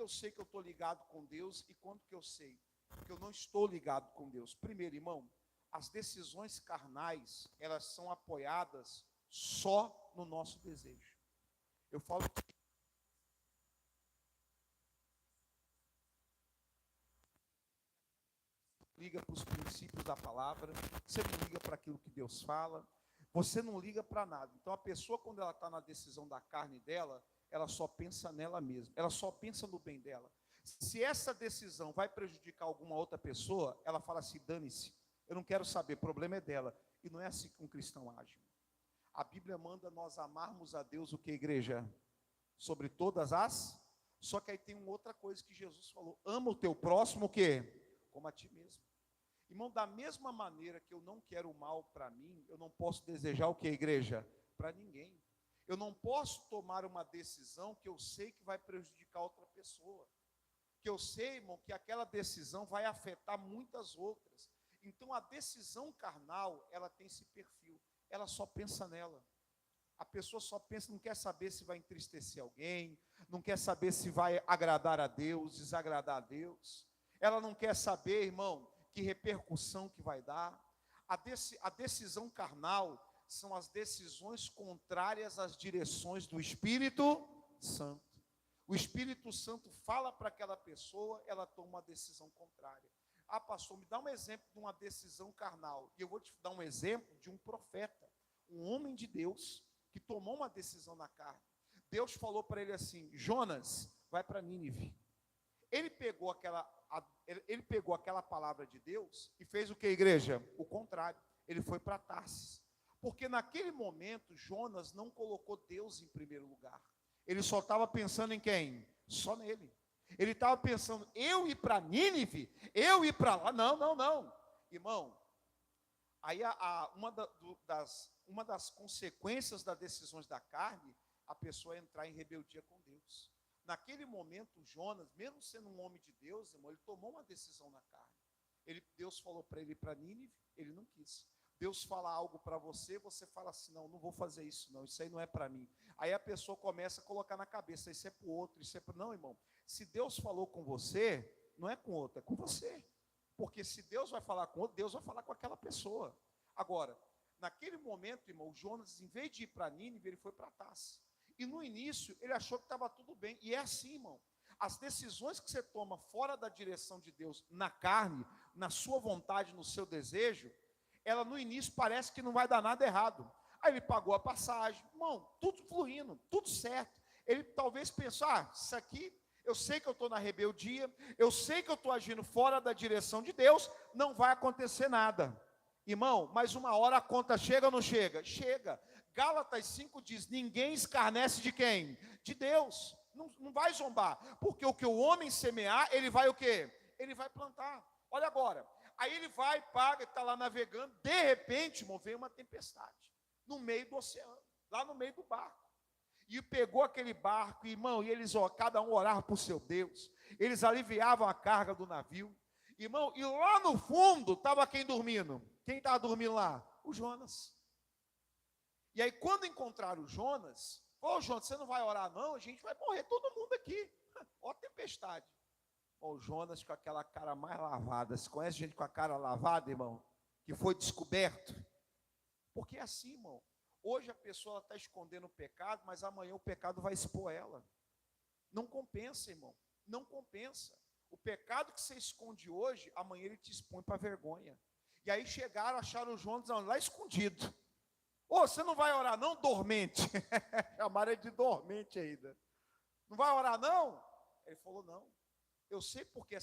sei que eu estou ligado com Deus e quando que eu sei que eu não estou ligado com Deus? Primeiro, irmão, as decisões carnais, elas são apoiadas só no nosso desejo. Eu falo que liga para os princípios da palavra, você não liga para aquilo que Deus fala, você não liga para nada. Então a pessoa, quando ela está na decisão da carne dela, ela só pensa nela mesma, ela só pensa no bem dela. Se essa decisão vai prejudicar alguma outra pessoa, ela fala assim: dane-se, eu não quero saber, o problema é dela. E não é assim que um cristão age. A Bíblia manda nós amarmos a Deus, o que, igreja? Sobre todas as. Só que aí tem uma outra coisa que Jesus falou: ama o teu próximo, o quê? Como a ti mesmo. Irmão, da mesma maneira que eu não quero o mal para mim, eu não posso desejar o que, igreja? Para ninguém. Eu não posso tomar uma decisão que eu sei que vai prejudicar outra pessoa. Que eu sei, irmão, que aquela decisão vai afetar muitas outras. Então a decisão carnal, ela tem esse perfil. Ela só pensa nela. A pessoa só pensa, não quer saber se vai entristecer alguém, não quer saber se vai agradar a Deus, desagradar a Deus. Ela não quer saber, irmão, que repercussão que vai dar. A decisão carnal são as decisões contrárias às direções do Espírito Santo. O Espírito Santo fala para aquela pessoa, ela toma uma decisão contrária. Ah, pastor, me dá um exemplo de uma decisão carnal. E eu vou te dar um exemplo de um profeta, um homem de Deus, que tomou uma decisão na carne. Deus falou para ele assim: Jonas, vai para Nínive. Ele pegou aquela palavra de Deus e fez o que, igreja? O contrário. Ele foi para Tarsis. Porque naquele momento, Jonas não colocou Deus em primeiro lugar. Ele só estava pensando em quem? Só nele. Ele estava pensando: eu ir para Nínive? Eu ir para lá? Não, não, não. Irmão, aí uma das consequências das decisões da carne, a pessoa entrar em rebeldia com Deus. Naquele momento, Jonas, mesmo sendo um homem de Deus, irmão, ele tomou uma decisão na carne. Deus falou para ele ir para Nínive, ele não quis. Deus fala algo para você, você fala assim: não, não vou fazer isso não, isso aí não é para mim. Aí a pessoa começa a colocar na cabeça: isso é para o outro, isso é para... Não, irmão, se Deus falou com você, não é com outro, é com você. Porque se Deus vai falar com outro, Deus vai falar com aquela pessoa. Agora, naquele momento, irmão, Jonas, em vez de ir para Nínive, ele foi para Tarsis. E no início, ele achou que estava tudo bem. E é assim, irmão. As decisões que você toma fora da direção de Deus, na carne, na sua vontade, no seu desejo, ela no início parece que não vai dar nada errado. Aí ele pagou a passagem, irmão, tudo fluindo, tudo certo. Ele talvez pensou: ah, isso aqui, eu sei que eu estou na rebeldia, eu sei que eu estou agindo fora da direção de Deus, não vai acontecer nada. Irmão, mas uma hora a conta chega ou não chega? Chega. Gálatas 5 diz: ninguém escarnece de quem? De Deus. Não vai zombar, porque o que o homem semear, ele vai o quê? Ele vai plantar. Olha agora, aí ele vai, paga, está lá navegando, de repente, irmão, vem uma tempestade, no meio do oceano, lá no meio do barco. E pegou aquele barco, irmão, e eles, cada um orava por seu Deus, eles aliviavam a carga do navio, irmão, e lá no fundo, estava quem dormindo? Quem estava dormindo lá? O Jonas. E aí, quando encontraram o Jonas, Jonas, você não vai orar não? A gente vai morrer todo mundo aqui. Ó a tempestade. O Jonas com aquela cara mais lavada. Você conhece gente com a cara lavada, irmão? Que foi descoberto? Porque é assim, irmão. Hoje a pessoa está escondendo o pecado, mas amanhã o pecado vai expor ela. Não compensa, irmão. Não compensa. O pecado que você esconde hoje, amanhã ele te expõe para vergonha. E aí chegaram, acharam o Jonas lá escondido. Você não vai orar não, dormente? Chamaram ele de dormente ainda. Não vai orar não? Ele falou: não. Eu sei por que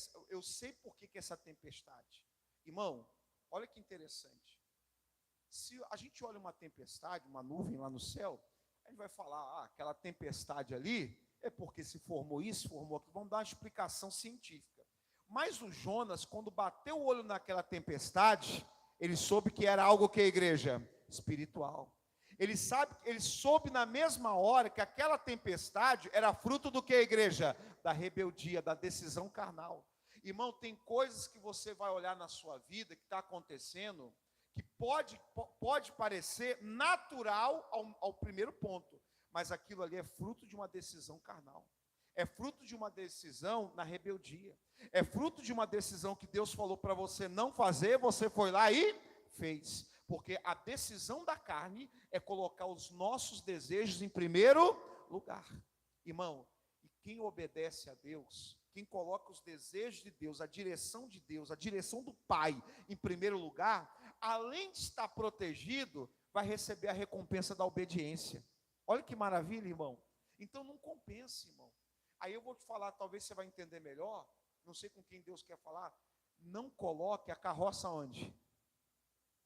essa tempestade. Irmão, olha que interessante. Se a gente olha uma tempestade, uma nuvem lá no céu, a gente vai falar: aquela tempestade ali é porque se formou isso, formou aquilo. Vamos dar uma explicação científica. Mas o Jonas, quando bateu o olho naquela tempestade, ele soube que era algo que, igreja? Espiritual. Ele soube na mesma hora que aquela tempestade era fruto do que, igreja? Da rebeldia, da decisão carnal. Irmão, tem coisas que você vai olhar na sua vida que está acontecendo, que pode parecer natural ao primeiro ponto, mas aquilo ali é fruto de uma decisão carnal. É fruto de uma decisão na rebeldia. É fruto de uma decisão que Deus falou para você não fazer, você foi lá e fez. Porque a decisão da carne é colocar os nossos desejos em primeiro lugar. Irmão, e quem obedece a Deus, quem coloca os desejos de Deus, a direção de Deus, a direção do Pai em primeiro lugar, além de estar protegido, vai receber a recompensa da obediência. Olha que maravilha, irmão. Então não compensa, irmão. Aí eu vou te falar, talvez você vai entender melhor, não sei com quem Deus quer falar, não coloque a carroça onde?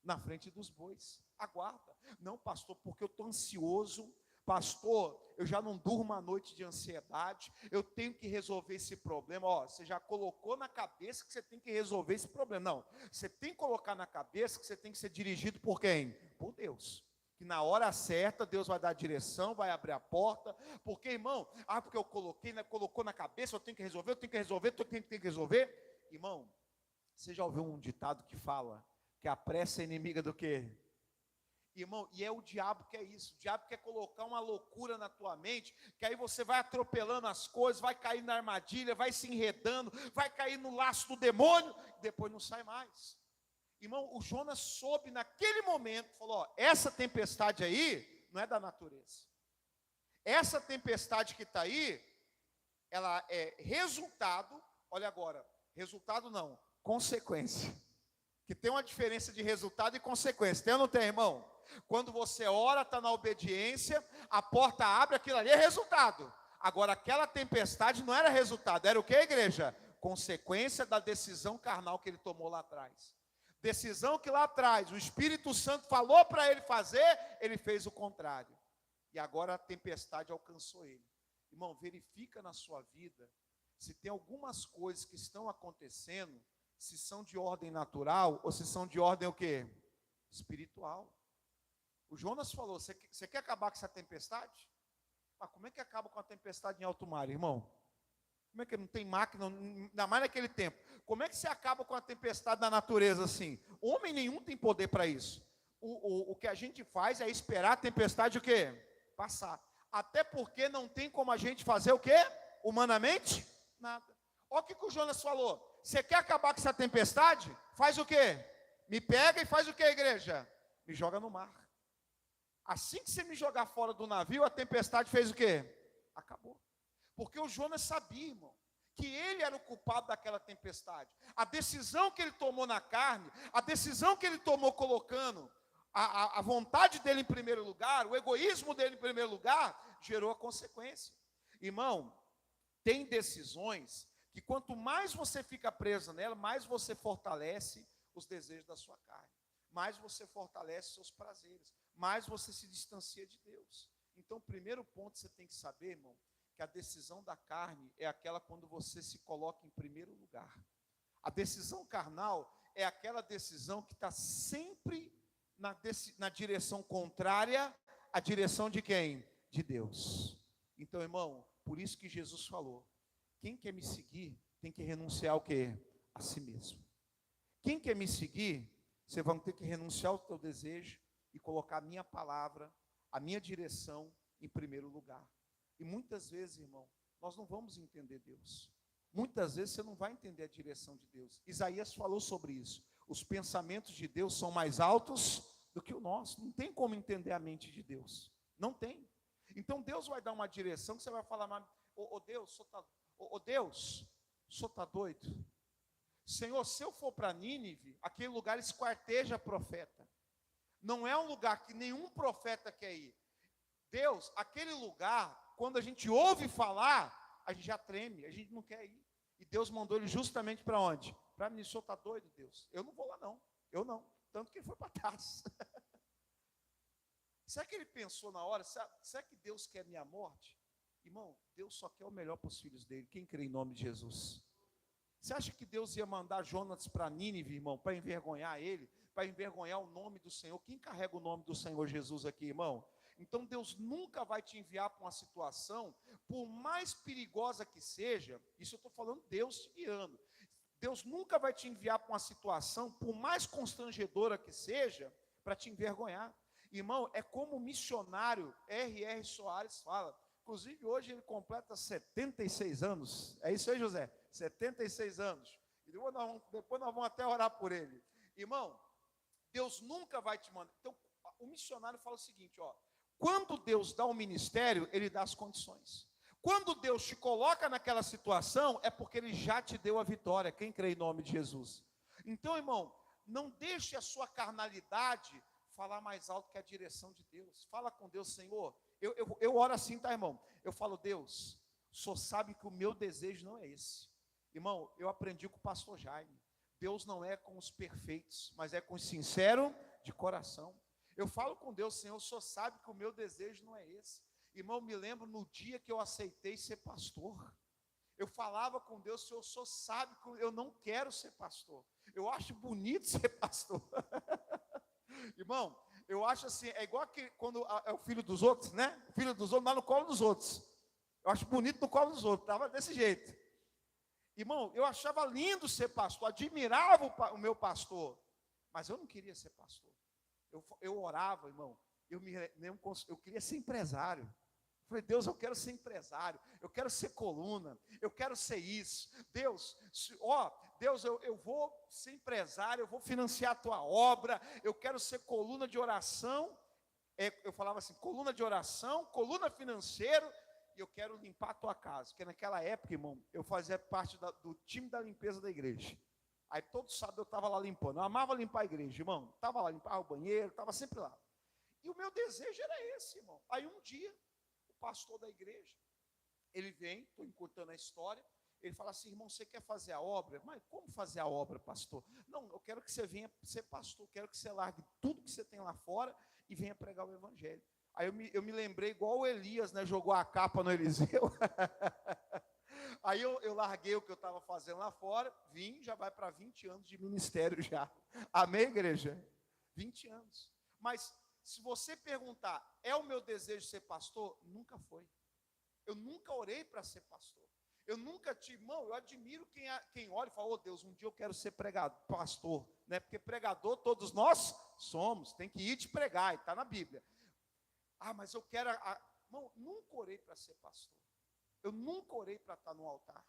Na frente dos bois. Aguarda. Não, pastor, porque eu estou ansioso. Pastor, eu já não durmo à noite de ansiedade, eu tenho que resolver esse problema. Ó, você já colocou na cabeça que você tem que resolver esse problema. Não, você tem que colocar na cabeça que você tem que ser dirigido por quem? Por Deus. Que na hora certa, Deus vai dar a direção, vai abrir a porta. Porque, irmão, porque eu coloquei, colocou na cabeça, eu tenho que resolver, eu tenho que resolver. Irmão, você já ouviu um ditado que fala que a pressa é inimiga do quê? Irmão, e é o diabo que é isso. O diabo quer colocar uma loucura na tua mente, que aí você vai atropelando as coisas, vai cair na armadilha, vai se enredando, vai cair no laço do demônio, e depois não sai mais. Irmão, o Jonas soube naquele momento, falou, ó, essa tempestade aí não é da natureza. Essa tempestade que está aí, ela é resultado, olha agora, resultado não, consequência. Que tem uma diferença de resultado e consequência. Tem ou não tem, irmão? Quando você ora, está na obediência, a porta abre, aquilo ali é resultado. Agora, aquela tempestade não era resultado, era o que, igreja? Consequência da decisão carnal que ele tomou lá atrás. Decisão que lá atrás o Espírito Santo falou para ele fazer, ele fez o contrário. E agora a tempestade alcançou ele. Irmão, verifica na sua vida se tem algumas coisas que estão acontecendo, se são de ordem natural ou se são de ordem o quê? Espiritual. O Jonas falou, você quer acabar com essa tempestade? Mas como é que acaba com a tempestade em alto mar, irmão? Como é que não tem máquina, ainda mais naquele tempo? Como é que você acaba com a tempestade da natureza assim? Homem nenhum tem poder para isso. O que a gente faz é esperar a tempestade o quê? Passar. Até porque não tem como a gente fazer o quê? Humanamente? Nada. Olha o que o Jonas falou. Você quer acabar com essa tempestade? Faz o quê? Me pega e faz o quê, igreja? Me joga no mar. Assim que você me jogar fora do navio, a tempestade fez o quê? Acabou. Porque o Jonas sabia, irmão, que ele era o culpado daquela tempestade. A decisão que ele tomou na carne, a decisão que ele tomou colocando a vontade dele em primeiro lugar, o egoísmo dele em primeiro lugar, gerou a consequência. Irmão, tem decisões que quanto mais você fica preso nela, mais você fortalece os desejos da sua carne, mais você fortalece seus prazeres, mais você se distancia de Deus. Então, o primeiro ponto que você tem que saber, irmão, que a decisão da carne é aquela quando você se coloca em primeiro lugar. A decisão carnal é aquela decisão que está sempre na direção contrária à direção de quem? De Deus. Então, irmão, por isso que Jesus falou, quem quer me seguir tem que renunciar ao quê? A si mesmo. Quem quer me seguir, você vai ter que renunciar ao teu desejo e colocar a minha palavra, a minha direção em primeiro lugar. E muitas vezes, irmão, nós não vamos entender Deus. Muitas vezes você não vai entender a direção de Deus. Isaías falou sobre isso. Os pensamentos de Deus são mais altos do que o nosso. Não tem como entender a mente de Deus. Não tem. Então Deus vai dar uma direção que você vai falar, Deus, o senhor está doido? Senhor, se eu for para Nínive, aquele lugar esquarteja profeta. Não é um lugar que nenhum profeta quer ir. Deus, aquele lugar, quando a gente ouve falar, a gente já treme, a gente não quer ir. E Deus mandou ele justamente para onde? Para mim, o senhor está doido, Deus? Eu não vou lá não, eu não. Tanto que ele foi para trás. Será que ele pensou na hora, será que Deus quer minha morte? Irmão, Deus só quer o melhor para os filhos dele. Quem crê em nome de Jesus? Você acha que Deus ia mandar Jonas para Nínive, irmão, para envergonhar ele, para envergonhar o nome do Senhor? Quem carrega o nome do Senhor Jesus aqui, irmão? Então Deus nunca vai te enviar para uma situação, por mais perigosa que seja, isso eu estou falando Deus te guiando. Deus nunca vai te enviar para uma situação, por mais constrangedora que seja, para te envergonhar. Irmão, é como o missionário R.R. Soares fala, Inclusive, hoje ele completa 76 anos. É isso aí, José? 76 anos. E depois nós vamos até orar por ele. Irmão, Deus nunca vai te mandar. Então, o missionário fala o seguinte, ó. Quando Deus dá um ministério, Ele dá as condições. Quando Deus te coloca naquela situação, é porque Ele já te deu a vitória. Quem crê em nome de Jesus? Então, irmão, não deixe a sua carnalidade falar mais alto que a direção de Deus. Fala com Deus, Senhor. Eu oro assim, tá, irmão? Eu falo, Deus, o Senhor sabe que o meu desejo não é esse. Irmão, eu aprendi com o pastor Jaime. Deus não é com os perfeitos, mas é com os sinceros de coração. Eu falo com Deus, Senhor, o Senhor sabe que o meu desejo não é esse. Irmão, me lembro no dia que eu aceitei ser pastor. Eu falava com Deus, Senhor, o Senhor sabe que eu não quero ser pastor. Eu acho bonito ser pastor. Irmão, eu acho assim, é igual que quando é o filho dos outros, né? O filho dos outros lá no colo dos outros. Eu acho bonito no colo dos outros, estava desse jeito. Irmão, eu achava lindo ser pastor, admirava o meu pastor, mas eu não queria ser pastor. Eu orava, irmão, eu queria ser empresário. Eu falei, Deus, eu quero ser empresário, eu quero ser coluna, eu quero ser isso. Deus, Deus, eu vou ser empresário, eu vou financiar a tua obra, eu quero ser coluna de oração. Eu falava assim, coluna de oração, coluna financeiro, e eu quero limpar a tua casa. Porque naquela época, irmão, eu fazia parte do time da limpeza da igreja. Aí todo sábado eu estava lá limpando. Eu amava limpar a igreja, irmão. Estava lá, limpava o banheiro, estava sempre lá. E o meu desejo era esse, irmão. Aí um dia, o pastor da igreja, ele vem, estou encurtando a história, ele fala assim, irmão, você quer fazer a obra? Mas como fazer a obra, pastor? Não, eu quero que você venha ser pastor, quero que você largue tudo que você tem lá fora e venha pregar o evangelho. Aí eu me lembrei igual o Elias, né, jogou a capa no Eliseu. Aí eu larguei o que eu estava fazendo lá fora, já vai para 20 anos de ministério já. Amém, igreja? 20 anos. Mas se você perguntar, é o meu desejo ser pastor? Nunca foi. Eu nunca orei para ser pastor. Eu nunca tive, irmão, eu admiro quem olha e fala, Deus, um dia eu quero ser pregador, pastor, né? Porque pregador todos nós somos, tem que ir te pregar, está na Bíblia. Mas eu quero, irmão, nunca orei para ser pastor. Eu nunca orei para estar no altar.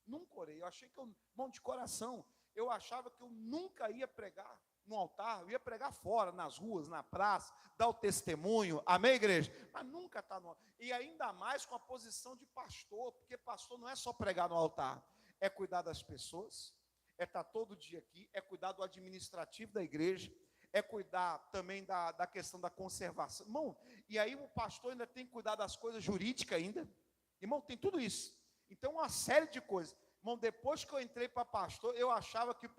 Nunca orei. Eu achei que irmão, de coração, eu achava que eu nunca ia pregar no altar, eu ia pregar fora, nas ruas, na praça, dar o testemunho, amém, igreja? Mas nunca está no altar. E ainda mais com a posição de pastor, porque pastor não é só pregar no altar, é cuidar das pessoas, é estar todo dia aqui, é cuidar do administrativo da igreja, é cuidar também da questão da conservação. Irmão, e aí o pastor ainda tem que cuidar das coisas jurídicas ainda. Irmão, tem tudo isso. Então, uma série de coisas. Irmão, depois que eu entrei para pastor, eu achava que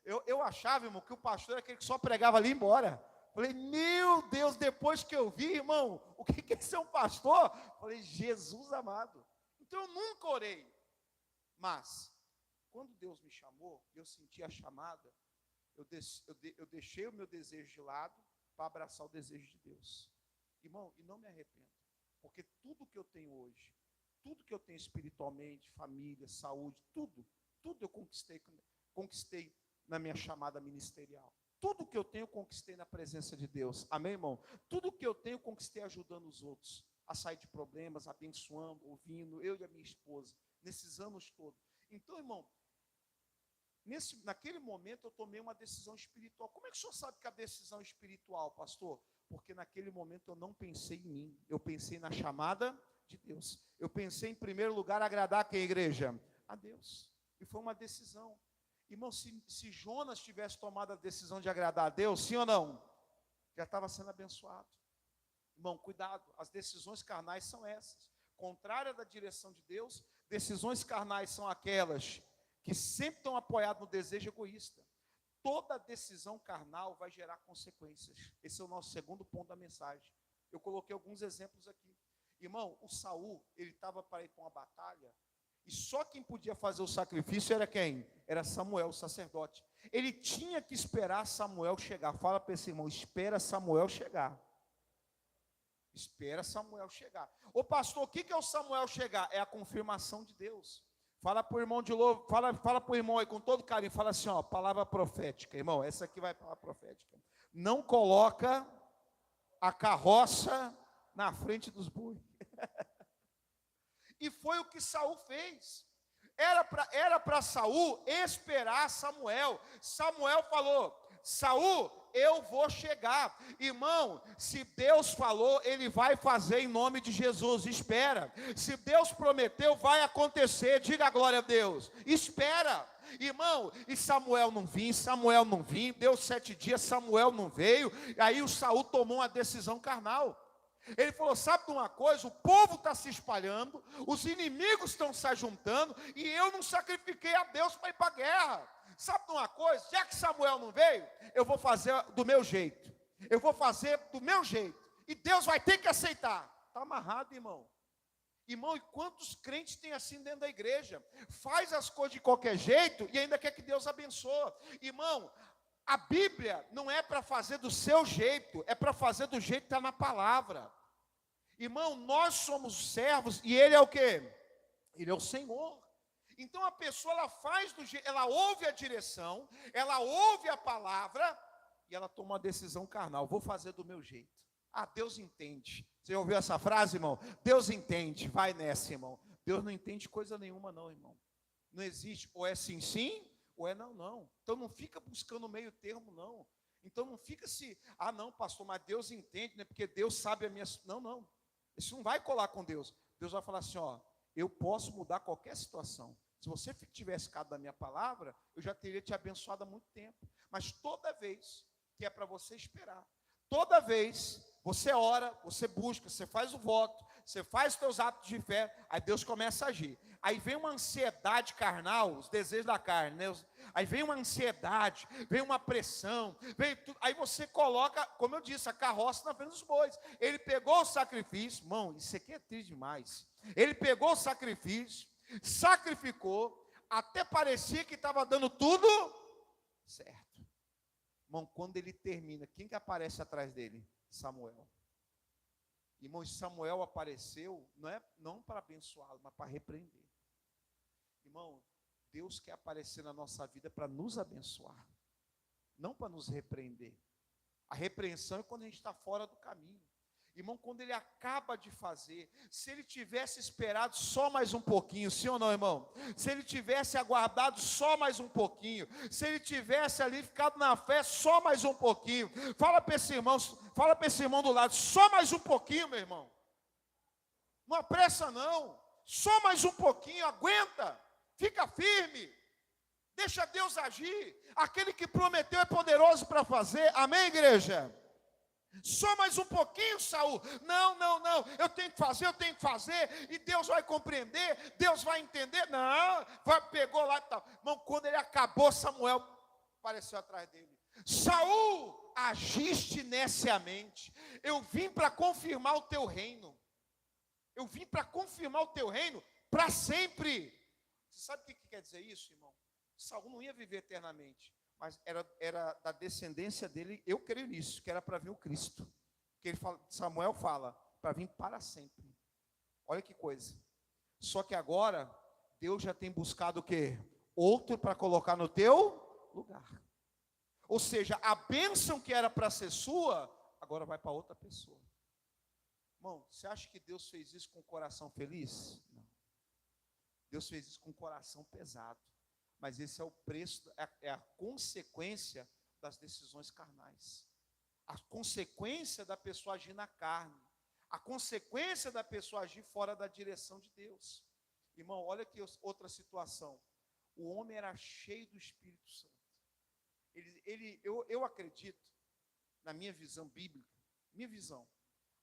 eu achava, irmão, que o pastor era aquele que só pregava ali e ia embora. Falei, meu Deus, depois que eu vi, irmão, o que é ser um pastor? Falei, Jesus amado. Então, eu nunca orei. Mas, quando Deus me chamou, eu senti a chamada, eu deixei o meu desejo de lado para abraçar o desejo de Deus. Irmão, e não me arrependo. Porque tudo que eu tenho hoje, tudo que eu tenho espiritualmente, família, saúde, tudo eu conquistei na minha chamada ministerial. Tudo que eu tenho, conquistei na presença de Deus. Amém, irmão? Tudo que eu tenho, conquistei ajudando os outros a sair de problemas, abençoando, ouvindo, eu e a minha esposa, nesses anos todos. Então, irmão, naquele momento eu tomei uma decisão espiritual. Como é que o senhor sabe que é a decisão espiritual, pastor? Porque naquele momento eu não pensei em mim, eu pensei na chamada de Deus. Eu pensei em primeiro lugar agradar quem, igreja? A Deus. E foi uma decisão. Irmão, se Jonas tivesse tomado a decisão de agradar a Deus, sim ou não? Já estava sendo abençoado. Irmão, cuidado, as decisões carnais são essas. Contrária da direção de Deus, decisões carnais são aquelas que sempre estão apoiadas no desejo egoísta. Toda decisão carnal vai gerar consequências. Esse é o nosso segundo ponto da mensagem. Eu coloquei alguns exemplos aqui. Irmão, o Saul, ele estava para ir para uma batalha, e só quem podia fazer o sacrifício era quem? Era Samuel, o sacerdote. Ele tinha que esperar Samuel chegar. Fala para esse irmão, espera Samuel chegar. Espera Samuel chegar. Ô pastor, o que é o Samuel chegar? É a confirmação de Deus. Fala para o irmão de novo, fala para o irmão aí com todo carinho, fala assim, ó, palavra profética, irmão, essa aqui vai palavra profética. Não coloca a carroça na frente dos bois. E foi o que Saul fez. Era para Saul esperar Samuel. Samuel falou: Saul, eu vou chegar. Irmão, se Deus falou, Ele vai fazer em nome de Jesus. Espera. Se Deus prometeu, vai acontecer. Diga a glória a Deus. Espera. Irmão, e Samuel não vinha. Deu 7 dias, Samuel não veio. E aí o Saul tomou uma decisão carnal. Ele falou: sabe de uma coisa, o povo está se espalhando, os inimigos estão se juntando, e eu não sacrifiquei a Deus para ir para a guerra. Sabe de uma coisa, já que Samuel não veio, eu vou fazer do meu jeito. E Deus vai ter que aceitar. Está amarrado, irmão. Irmão, e quantos crentes tem assim dentro da igreja? Faz as coisas de qualquer jeito e ainda quer que Deus abençoe. Irmão, a Bíblia não é para fazer do seu jeito, é para fazer do jeito que está na palavra. Irmão, nós somos servos e Ele é o quê? Ele é o Senhor. Então a pessoa, ela faz do jeito, ela ouve a direção, ela ouve a palavra e ela toma uma decisão carnal: vou fazer do meu jeito. Ah, Deus entende. Você ouviu essa frase, irmão? Deus entende, vai nessa, irmão. Deus não entende coisa nenhuma não, irmão. Não existe, ou é sim, sim, ou é não, não. Então não fica buscando meio termo, não. Então não fica não, pastor, mas Deus entende, né? Porque Deus sabe a minha... Não. Isso não vai colar com Deus. Deus vai falar assim, eu posso mudar qualquer situação. Se você tivesse ficado da minha palavra, eu já teria te abençoado há muito tempo. Mas toda vez que é para você esperar, toda vez você ora, você busca, você faz o voto, você faz os seus atos de fé, aí Deus começa a agir. Aí vem uma ansiedade carnal, os desejos da carne, né? Aí vem uma ansiedade, vem uma pressão, vem tudo. Aí você coloca, como eu disse, a carroça na frente dos bois. Ele pegou o sacrifício, irmão, isso aqui é triste demais. Ele pegou o sacrifício, sacrificou, até parecia que estava dando tudo certo. Irmão, quando ele termina, quem que aparece atrás dele? Samuel. Irmão, Samuel apareceu, não para abençoá-lo, mas para repreender. Irmão, Deus quer aparecer na nossa vida para nos abençoar, não para nos repreender. A repreensão é quando a gente está fora do caminho. Irmão, quando ele acaba de fazer, se ele tivesse esperado só mais um pouquinho, sim ou não, irmão? Se ele tivesse aguardado só mais um pouquinho, se ele tivesse ali ficado na fé só mais um pouquinho, fala para esse irmão do lado, só mais um pouquinho, meu irmão. Não apressa não, só mais um pouquinho, aguenta, fica firme, deixa Deus agir. Aquele que prometeu é poderoso para fazer, amém, igreja? Só mais um pouquinho, Saul. Não, eu tenho que fazer, e Deus vai compreender, Deus vai entender. Não, pegou lá e tal. Irmão, quando ele acabou, Samuel apareceu atrás dele. Saul, agiste neciamente. Eu vim para confirmar o teu reino. Eu vim para confirmar o teu reino para sempre. Você sabe o que quer dizer isso, irmão? Saul não ia viver eternamente, mas era da descendência dele, eu creio nisso, que era para vir o Cristo. Que Samuel fala, para vir para sempre. Olha que coisa. Só que agora, Deus já tem buscado o quê? Outro para colocar no teu lugar. Ou seja, a bênção que era para ser sua, agora vai para outra pessoa. Irmão, você acha que Deus fez isso com o coração feliz? Não. Deus fez isso com o coração pesado. Mas esse é o preço, é a consequência das decisões carnais. A consequência da pessoa agir na carne. A consequência da pessoa agir fora da direção de Deus. Irmão, olha aqui outra situação. O homem era cheio do Espírito Santo. Eu acredito, na minha visão bíblica,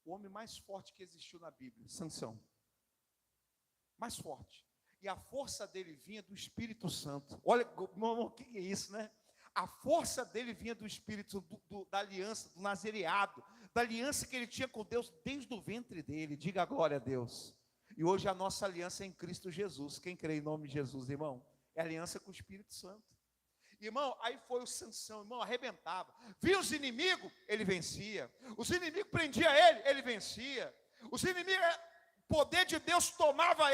o homem mais forte que existiu na Bíblia, Sansão. Mais forte. E a força dele vinha do Espírito Santo. Olha, o que é isso, né? A força dele vinha do Espírito, da aliança, do nazereado, da aliança que ele tinha com Deus desde o ventre dele. Diga a glória a Deus. E hoje a nossa aliança é em Cristo Jesus. Quem crê em nome de Jesus, irmão? É aliança com o Espírito Santo. Irmão, aí foi o Sansão, irmão, arrebentava. Via os inimigos, ele vencia. Os inimigos prendiam ele vencia. Os inimigos... O poder de Deus tomava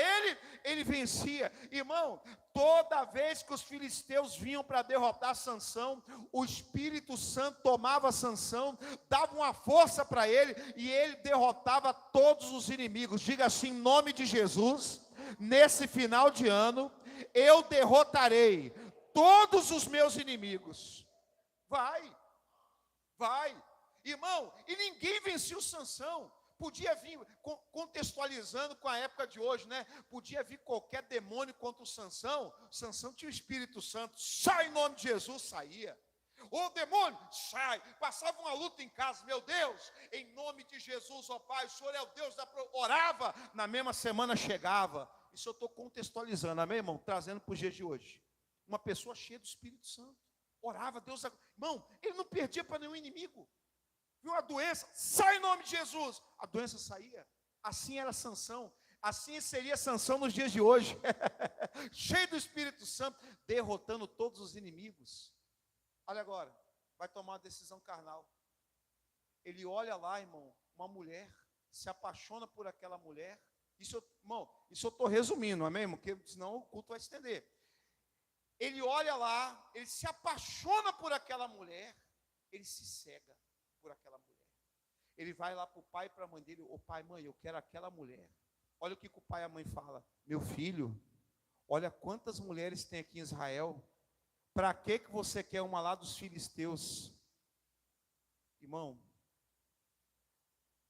ele vencia. Irmão, toda vez que os filisteus vinham para derrotar Sansão, o Espírito Santo tomava Sansão, dava uma força para ele, e ele derrotava todos os inimigos. Diga assim, em nome de Jesus, nesse final de ano, eu derrotarei todos os meus inimigos. Vai. Irmão, e ninguém venceu Sansão. Podia vir, contextualizando com a época de hoje, né? Podia vir qualquer demônio contra o Sansão. Sansão tinha o Espírito Santo. Sai em nome de Jesus, saía. Ô demônio, sai. Passava uma luta em casa. Meu Deus, em nome de Jesus, ó Pai, o Senhor é o Deus da... Orava, na mesma semana chegava. Isso eu estou contextualizando, amém, irmão? Trazendo para os dias de hoje. Uma pessoa cheia do Espírito Santo. Orava, Deus... Irmão, ele não perdia para nenhum inimigo. Viu a doença? Sai em nome de Jesus. A doença saía. Assim era Sansão. Assim seria Sansão nos dias de hoje. Cheio do Espírito Santo, derrotando todos os inimigos. Olha agora, vai tomar uma decisão carnal. Ele olha lá, irmão, uma mulher, se apaixona por aquela mulher. Irmão, isso eu estou resumindo, amém, irmão? Porque senão o culto vai estender. Ele olha lá, ele se apaixona por aquela mulher, ele se cega por aquela mulher. Ele vai lá para o pai e para a mãe dele: ô pai, mãe, eu quero aquela mulher. Olha o que o pai e a mãe falam: meu filho, olha quantas mulheres tem aqui em Israel. Para que você quer uma lá dos filisteus? Irmão,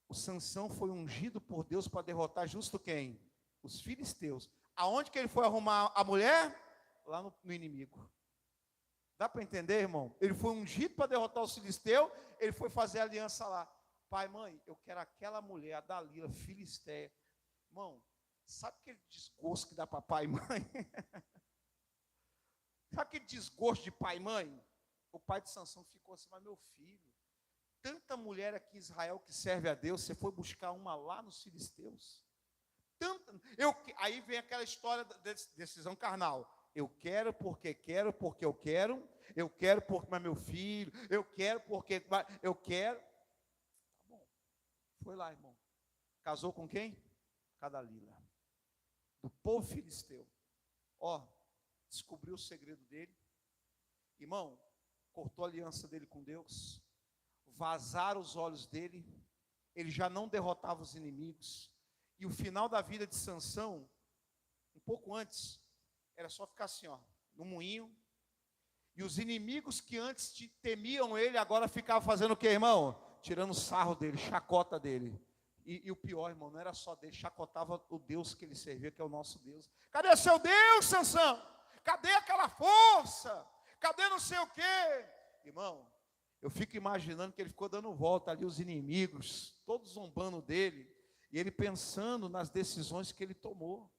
o Sansão foi ungido por Deus para derrotar justo quem? Os filisteus. Aonde que ele foi arrumar a mulher? Lá no inimigo. Dá para entender, irmão? Ele foi ungido para derrotar os filisteus, ele foi fazer aliança lá. Pai, mãe, eu quero aquela mulher, a Dalila, filisteia. Irmão, sabe aquele desgosto que dá para pai e mãe? Sabe aquele desgosto de pai e mãe? O pai de Sansão ficou assim: mas meu filho, tanta mulher aqui em Israel que serve a Deus, você foi buscar uma lá nos filisteus? Aí vem aquela história da decisão carnal. Eu quero porque eu quero porque é meu filho, eu quero porque eu quero. Tá bom. Foi lá, irmão. Casou com quem? Com a Dalila, do povo filisteu. Ó, descobriu o segredo dele. Irmão, cortou a aliança dele com Deus. Vazaram os olhos dele. Ele já não derrotava os inimigos. E o final da vida de Sansão, um pouco antes, era só ficar assim, ó, no moinho. E os inimigos que antes temiam ele, agora ficavam fazendo o quê, irmão? Tirando sarro dele, chacota dele. E o pior, irmão, não era só dele, chacotava o Deus que ele servia, que é o nosso Deus. Cadê seu Deus, Sansão? Cadê aquela força? Cadê não sei o quê? Irmão, eu fico imaginando que ele ficou dando volta ali, os inimigos, todos zombando dele, e ele pensando nas decisões que ele tomou.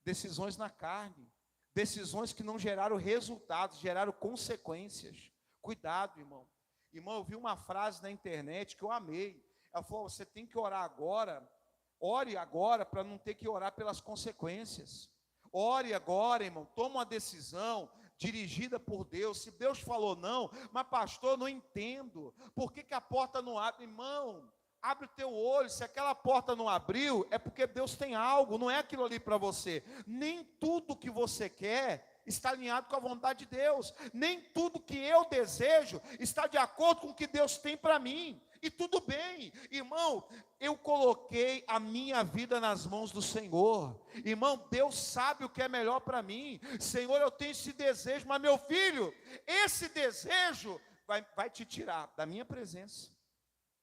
Decisões na carne. Decisões que não geraram resultados, geraram consequências. Cuidado, irmão. Irmão, eu vi uma frase na internet que eu amei. Ela falou: você tem que orar agora, ore agora para não ter que orar pelas consequências. Ore agora, irmão, toma uma decisão dirigida por Deus. Se Deus falou não, mas pastor, não entendo. Por que a porta não abre? Irmão, abre o teu olho. Se aquela porta não abriu, é porque Deus tem algo, não é aquilo ali para você. Nem tudo que você quer está alinhado com a vontade de Deus. Nem tudo que eu desejo está de acordo com o que Deus tem para mim. E tudo bem, irmão, eu coloquei a minha vida nas mãos do Senhor. Irmão, Deus sabe o que é melhor para mim. Senhor, eu tenho esse desejo, mas meu filho, esse desejo vai te tirar da minha presença.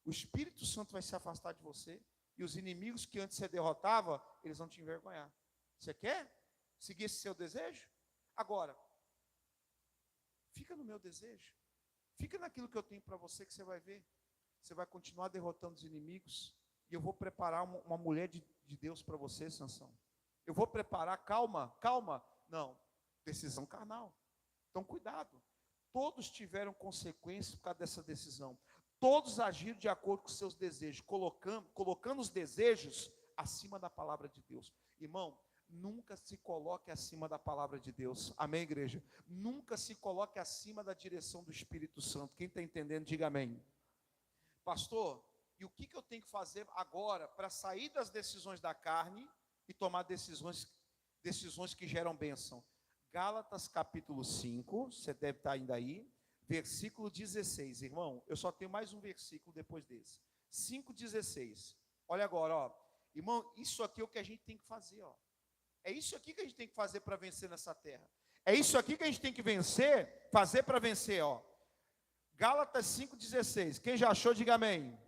O Espírito Santo vai se afastar de você. E os inimigos que antes você derrotava, eles vão te envergonhar. Você quer seguir esse seu desejo? Agora, fica no meu desejo. Fica naquilo que eu tenho para você, que você vai ver. Você vai continuar derrotando os inimigos. E eu vou preparar uma mulher de Deus para você, Sansão. Eu vou preparar, calma. Não, decisão carnal. Então, cuidado. Todos tiveram consequências por causa dessa decisão. Todos agiram de acordo com seus desejos, colocando os desejos acima da palavra de Deus. Irmão, nunca se coloque acima da palavra de Deus. Amém, igreja? Nunca se coloque acima da direção do Espírito Santo. Quem está entendendo, diga amém. Pastor, e o que eu tenho que fazer agora para sair das decisões da carne e tomar decisões que geram bênção? Gálatas capítulo 5, você deve estar ainda aí. Versículo 16, irmão, eu só tenho mais um versículo depois desse. 5,16. Olha agora, ó. Irmão, isso aqui é o que a gente tem que fazer, ó. É isso aqui que a gente tem que fazer para vencer nessa terra. É isso aqui que a gente tem que vencer, fazer para vencer, ó. Gálatas 5,16. Quem já achou, diga amém.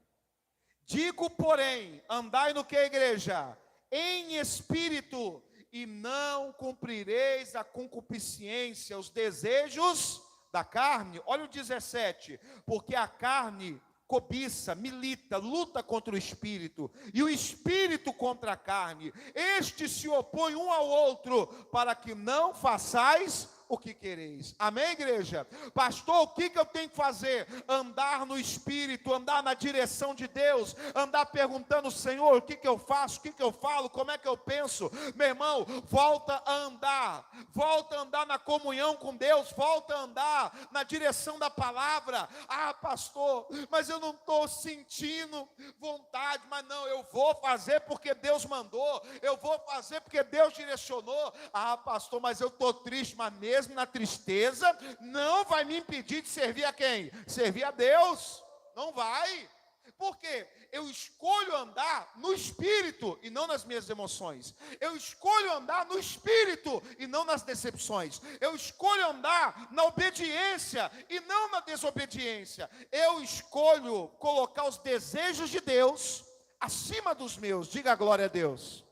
Digo, porém, andai no que, igreja? Em espírito, e não cumprireis a concupiscência, os desejos da carne. Olha o 17. Porque a carne cobiça, milita, luta contra o espírito, e o espírito contra a carne. Estes se opõem um ao outro, para que não façais o que quereis. Amém, igreja? Pastor, o que eu tenho que fazer? Andar no Espírito, andar na direção de Deus, andar perguntando, Senhor, o que eu faço, o que eu falo, como é que eu penso? Meu irmão, volta a andar na comunhão com Deus, volta a andar na direção da palavra. Ah, pastor, mas eu não estou sentindo vontade. Mas não, eu vou fazer porque Deus mandou, eu vou fazer porque Deus direcionou. Ah, pastor, mas eu estou triste. Mas mesmo na tristeza, não vai me impedir de servir a quem? Servir a Deus. Não vai. Por quê? Eu escolho andar no Espírito e não nas minhas emoções. Eu escolho andar no Espírito e não nas decepções. Eu escolho andar na obediência e não na desobediência. Eu escolho colocar os desejos de Deus acima dos meus. Diga a glória a Deus.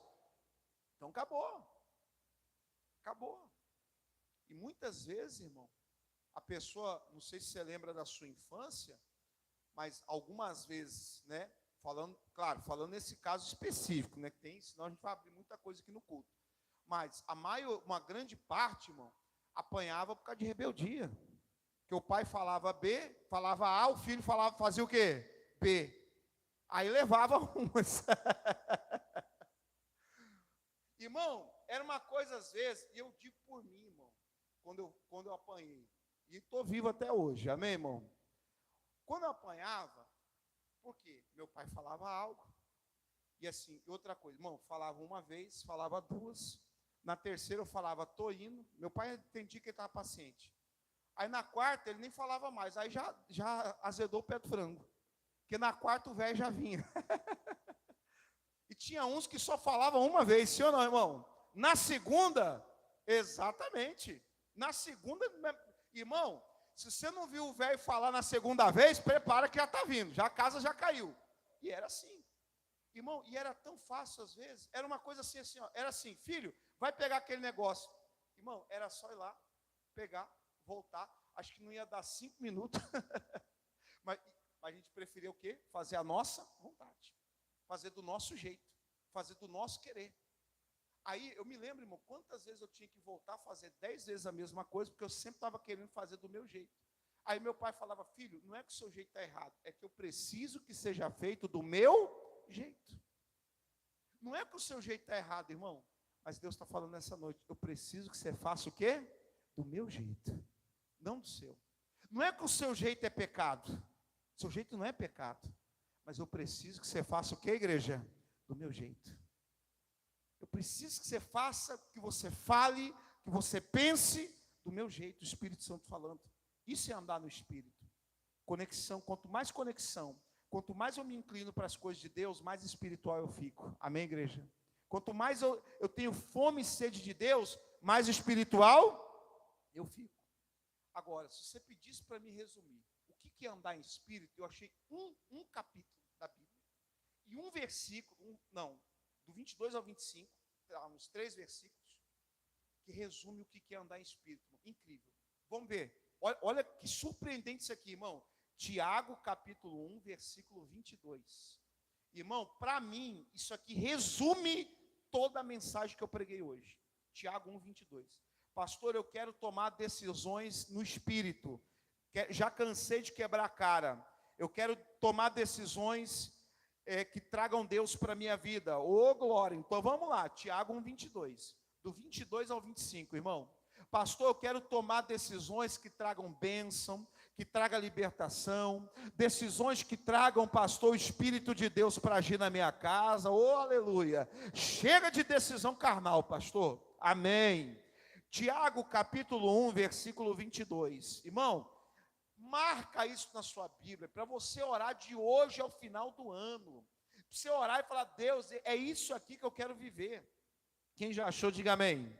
Então acabou. Acabou. E muitas vezes, irmão, a pessoa, não sei se você lembra da sua infância, mas algumas vezes, né, falando nesse caso específico, né, que tem, senão a gente vai abrir muita coisa aqui no culto. Mas uma grande parte, irmão, apanhava por causa de rebeldia. Que o pai falava B, falava A, o filho fazia o quê? B. Aí levava umas. Irmão, era uma coisa às vezes, e eu digo por mim, irmão, quando eu apanhei, e estou vivo até hoje, amém, irmão? Quando eu apanhava, por quê? Meu pai falava algo, e assim, outra coisa, irmão, falava uma vez, falava duas, na terceira eu falava, tô indo, meu pai entendia que ele estava paciente. Aí na quarta ele nem falava mais, aí já azedou o pé do frango, porque na quarta o velho já vinha. E tinha uns que só falavam uma vez, sim ou não, irmão? Na segunda, exatamente. Na segunda, irmão, se você não viu o velho falar na segunda vez, prepara que já está vindo, já a casa já caiu. E era assim. Irmão, e era tão fácil às vezes, era uma coisa assim, ó, era assim, filho, vai pegar aquele negócio. Irmão, era só ir lá, pegar, voltar, acho que não ia dar 5 minutos, mas a gente preferia o quê? Fazer a nossa vontade, fazer do nosso jeito, fazer do nosso querer. Aí eu me lembro, irmão, quantas vezes eu tinha que voltar a fazer 10 vezes a mesma coisa, porque eu sempre estava querendo fazer do meu jeito. Aí meu pai falava, filho, não é que o seu jeito está errado, é que eu preciso que seja feito do meu jeito. Não é que o seu jeito está errado, irmão, mas Deus está falando nessa noite, eu preciso que você faça o quê? Do meu jeito, não do seu. Não é que o seu jeito é pecado, o seu jeito não é pecado, mas eu preciso que você faça o quê, igreja? Do meu jeito. Eu preciso que você faça, que você fale, que você pense do meu jeito, o Espírito Santo falando. Isso é andar no Espírito. Conexão, quanto mais eu me inclino para as coisas de Deus, mais espiritual eu fico. Amém, igreja? Quanto mais eu tenho fome e sede de Deus, mais espiritual eu fico. Agora, se você pedisse para me resumir, o que é andar em Espírito, eu achei um capítulo da Bíblia, e um versículo, do 22 ao 25, uns 3 versículos, que resume o que é andar em Espírito. Incrível. Vamos ver. Olha que surpreendente isso aqui, irmão. Tiago, capítulo 1, versículo 22. Irmão, para mim, isso aqui resume toda a mensagem que eu preguei hoje. Tiago 1, 22. Pastor, eu quero tomar decisões no Espírito. Já cansei de quebrar a cara. Eu quero tomar decisões que tragam Deus para a minha vida. Ô, glória. Então vamos lá, Tiago 1, 22. Do 22 ao 25, irmão. Pastor, eu quero tomar decisões que tragam bênção, que tragam libertação, decisões que tragam, pastor, o Espírito de Deus para agir na minha casa. Ô, aleluia. Chega de decisão carnal, pastor. Amém. Tiago, capítulo 1, versículo 22. Irmão, marca isso na sua Bíblia, para você orar de hoje ao final do ano. Para você orar e falar, Deus, é isso aqui que eu quero viver. Quem já achou, diga amém.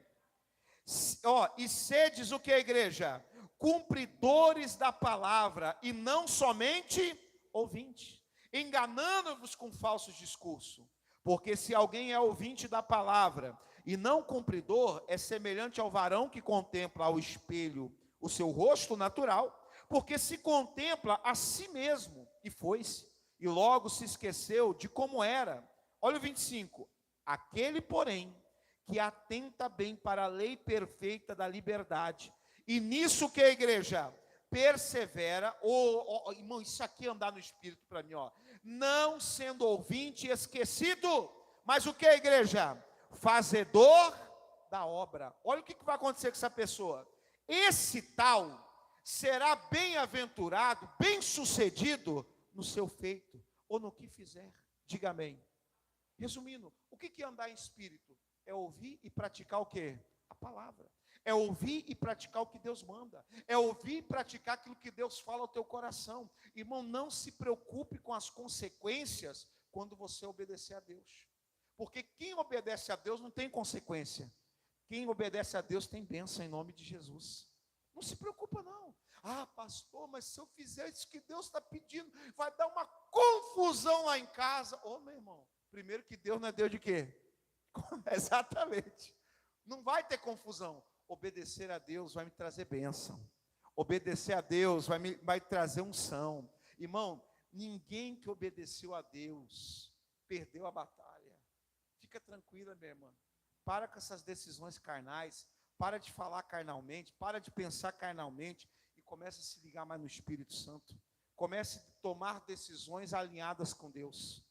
E sedes o que, igreja? Cumpridores da palavra, e não somente ouvintes, enganando-vos com falsos discursos. Porque se alguém é ouvinte da palavra e não cumpridor, é semelhante ao varão que contempla ao espelho o seu rosto natural, porque se contempla a si mesmo, e foi-se, e logo se esqueceu de como era. Olha o 25. Aquele, porém, que atenta bem para a lei perfeita da liberdade, e nisso que a igreja persevera, irmão, isso aqui é andar no Espírito para mim, não sendo ouvinte esquecido, mas o que a igreja? Fazedor da obra. Olha o que vai acontecer com essa pessoa. Esse tal será bem-aventurado, bem-sucedido no seu feito, ou no que fizer. Diga amém. Resumindo, o que é andar em Espírito? É ouvir e praticar o quê? A palavra. É ouvir e praticar o que Deus manda. É ouvir e praticar aquilo que Deus fala ao teu coração. Irmão, não se preocupe com as consequências quando você obedecer a Deus. Porque quem obedece a Deus não tem consequência. Quem obedece a Deus tem bênção em nome de Jesus. Não se preocupa não. Ah, pastor, mas se eu fizer isso que Deus está pedindo, vai dar uma confusão lá em casa. Meu irmão, primeiro que Deus não é Deus de quê? Exatamente. Não vai ter confusão. Obedecer a Deus vai me trazer bênção. Obedecer a Deus vai trazer unção. Irmão, ninguém que obedeceu a Deus perdeu a batalha. Fica tranquila, minha irmã. Para com essas decisões carnais. Para de falar carnalmente. Para de pensar carnalmente. E comece a se ligar mais no Espírito Santo. Comece a tomar decisões alinhadas com Deus.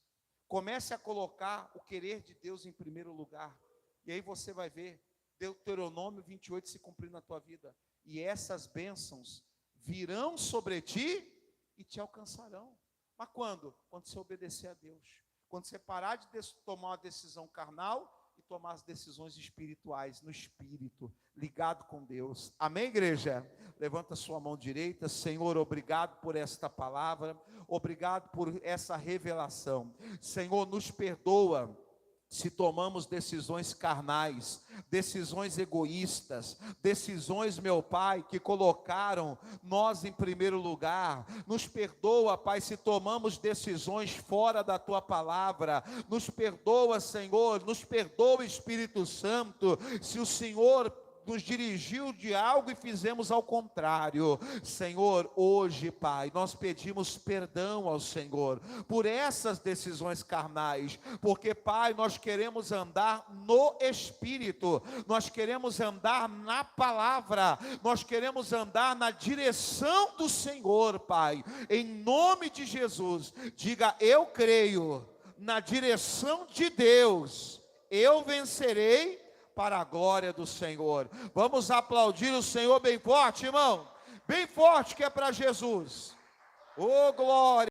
Comece a colocar o querer de Deus em primeiro lugar. E aí você vai ver Deuteronômio 28 se cumprir na tua vida. E essas bênçãos virão sobre ti e te alcançarão. Mas quando? Quando você obedecer a Deus. Quando você parar de tomar uma decisão carnal e tomar as decisões espirituais, no Espírito, ligado com Deus. Amém, igreja? Levanta sua mão direita. Senhor, obrigado por esta palavra. Obrigado por essa revelação. Senhor, nos perdoa se tomamos decisões carnais, decisões egoístas, decisões, meu Pai, que colocaram nós em primeiro lugar. Nos perdoa, Pai, se tomamos decisões fora da Tua palavra. Nos perdoa, Senhor, nos perdoa, Espírito Santo, se o Senhor nos dirigiu de algo e fizemos ao contrário. Senhor, hoje, Pai, nós pedimos perdão ao Senhor por essas decisões carnais, porque, Pai, nós queremos andar no Espírito, nós queremos andar na palavra, nós queremos andar na direção do Senhor, Pai, em nome de Jesus. Diga: eu creio na direção de Deus, eu vencerei para a glória do Senhor. Vamos aplaudir o Senhor bem forte, irmão. Bem forte, que é para Jesus. Oh, glória.